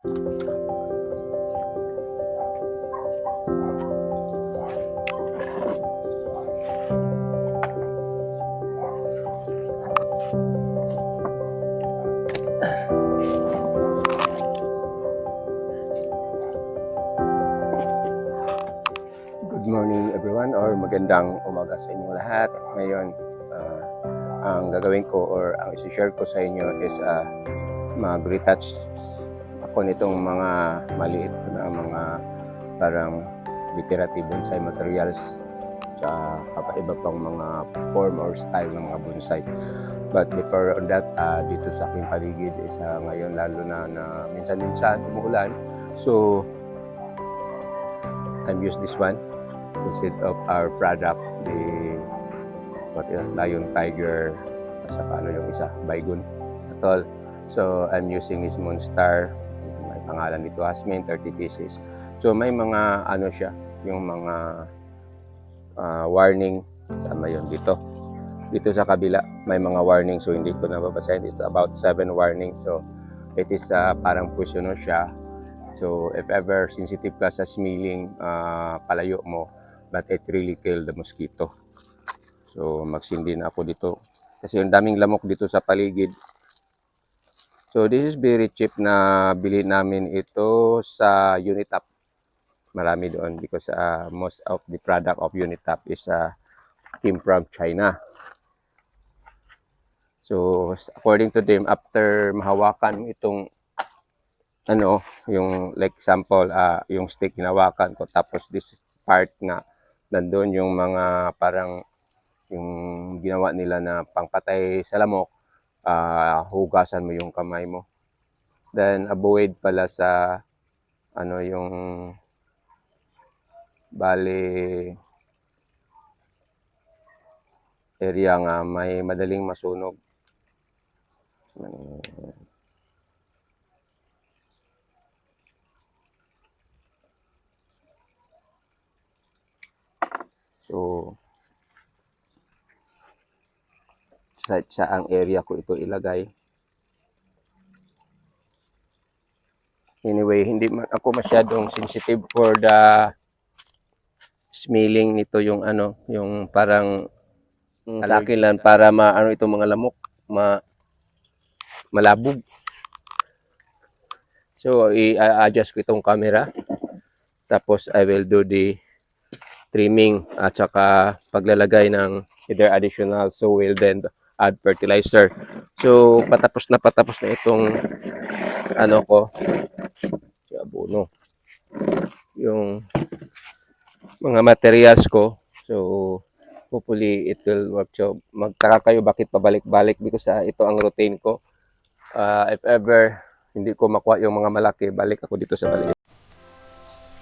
Good morning everyone, or magandang umaga sa inyong lahat. Ngayon, ang gagawin ko or ang isi-share ko sa inyo is mag-retouch ako nitong mga maliit na mga parang decorative bonsai materials sa iba pang mga form or style ng mga bonsai. But before on that, dito sa aking paligid is ngayon lalo na minsan-minsan umuulan. So, I'm use this one instead of our product, the lion, tiger, saka yung isa, baygon, atol. So I'm using this Monster, may pangalan nito Asmin, 30 pieces. So may mga siya, yung mga warning, sama yun dito sa kabila may mga warning, so hindi ko nababasahin. It's about 7 warnings. So it is parang poisonous siya. So if ever sensitive ka sa smelling, palayo mo, but it really kill the mosquito. So magsindi na ako dito kasi yung daming lamok dito sa paligid. So this is very cheap na bili namin ito sa Unitap. Marami doon because most of the product of Unitap is came from China. So according to them, after mahawakan itong yung like sample, yung stick hinawakan ko, tapos this part na nandun yung mga parang yung ginawa nila na pangpatay sa lamok, hugasan mo yung kamay mo. Then avoid pala sa yung bali area nga may madaling masunog. So sa ang area ko ito ilagay. Anyway, hindi man ako masyadong sensitive for the smelling nito, yung yung parang sa akin lang para itong mga lamok malabog. So i-adjust ko itong camera, tapos I will do the trimming at saka paglalagay ng either additional soil, then add fertilizer. So patapos na itong ko, abono, yung mga materials ko. So hopefully it will work. So magtaka kayo bakit pabalik-balik because ito ang routine ko. If ever hindi ko makuha yung mga malaki, balik ako dito sa maliit.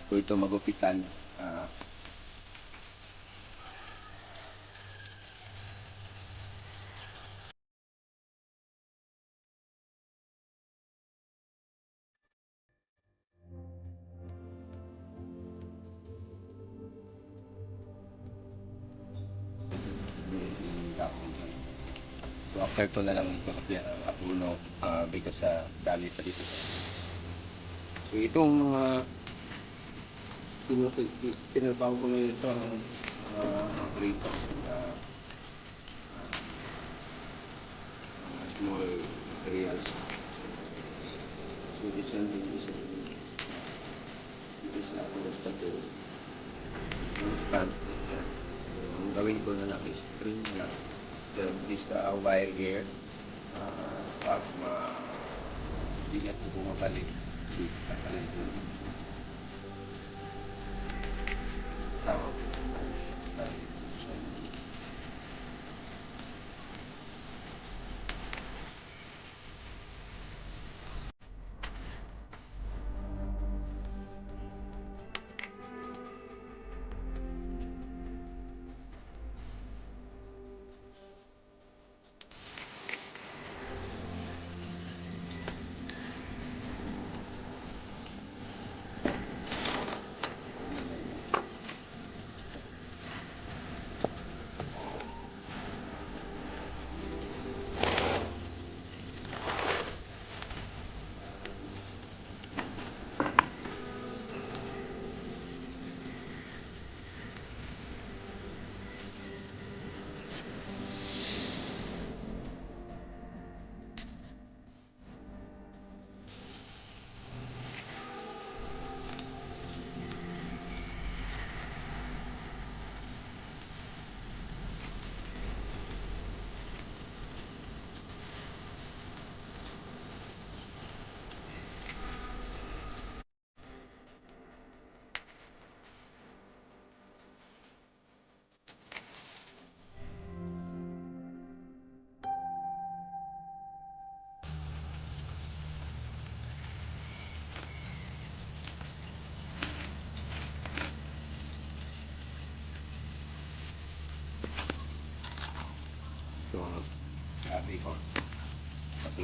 So ito magupitan. So after ko na lang ito kapya abono, because dami pa dito. So itong mga tinatawag ko na ito rito, small materials. So this one is ako basta to stand. Ang gawin ko na lang is trim na this wire here, pag ingat ko bumabalik kapalit ko tawag.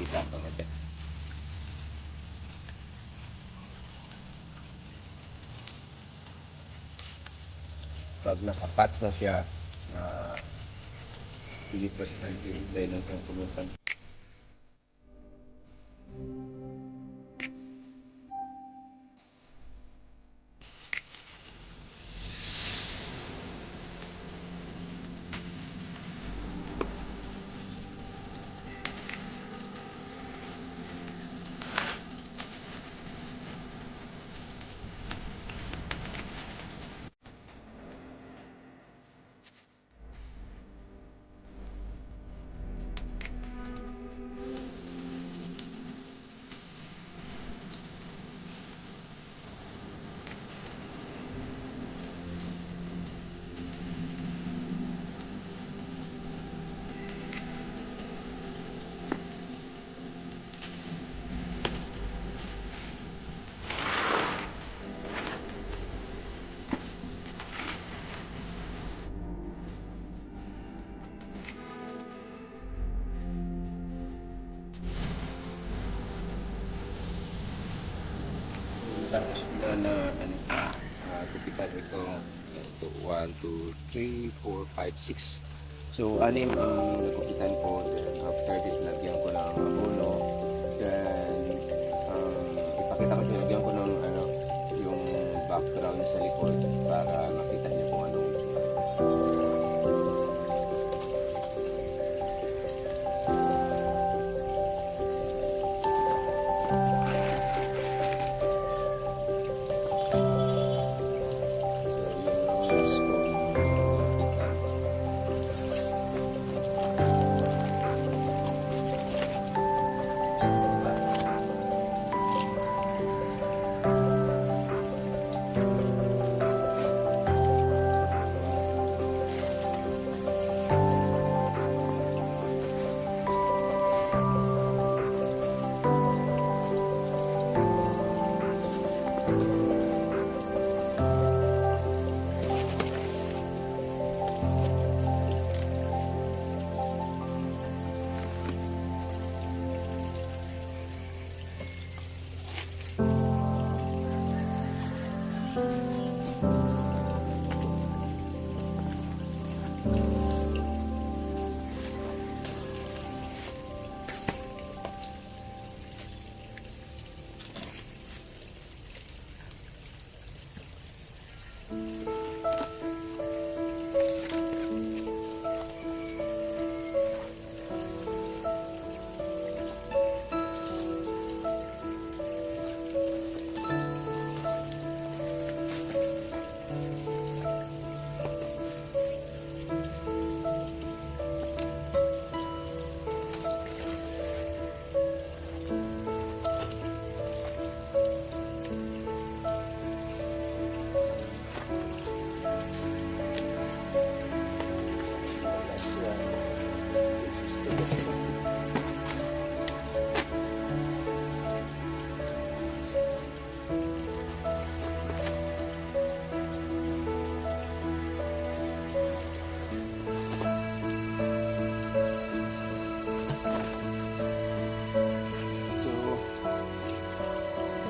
makita ito nito. Pag nakapat na siya, ilipat na yung ng pulutan. Tapos na gupitan ito 1, 2, 3, 4, 5, 6. So, anim ang nagupitan ko. Then, after this, lagyan ko ng abono. Then, ipakita ko siya, lagyan ko ng yung background sa likod para makita niyo kung anong itsura.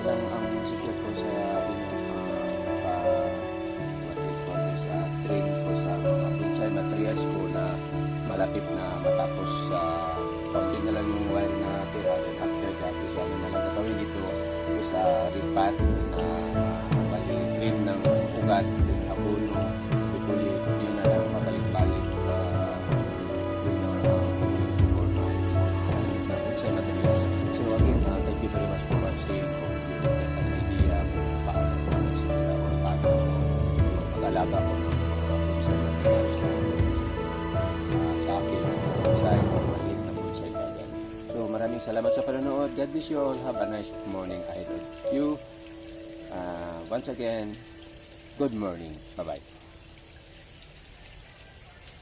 Lang ang secret ko sa train ko sa mga bonsai materials ko na malapit na matapos sa kaunti na lang yung wire na tira. Then after that, so ano na lang gagawin ito sa ripat na trim ng ugat, abono, bukuli, yun na lang mabalik-balik yun ang bonsai materials. So again, thank you very much for watching. Mag-alaga ko ng bonsai materials ko sa akin bonsai o maliit na bonsai garden. So maraming salamat sa panonood. God bless you all. Have a nice morning. I love you. Once again, good morning. Bye-bye.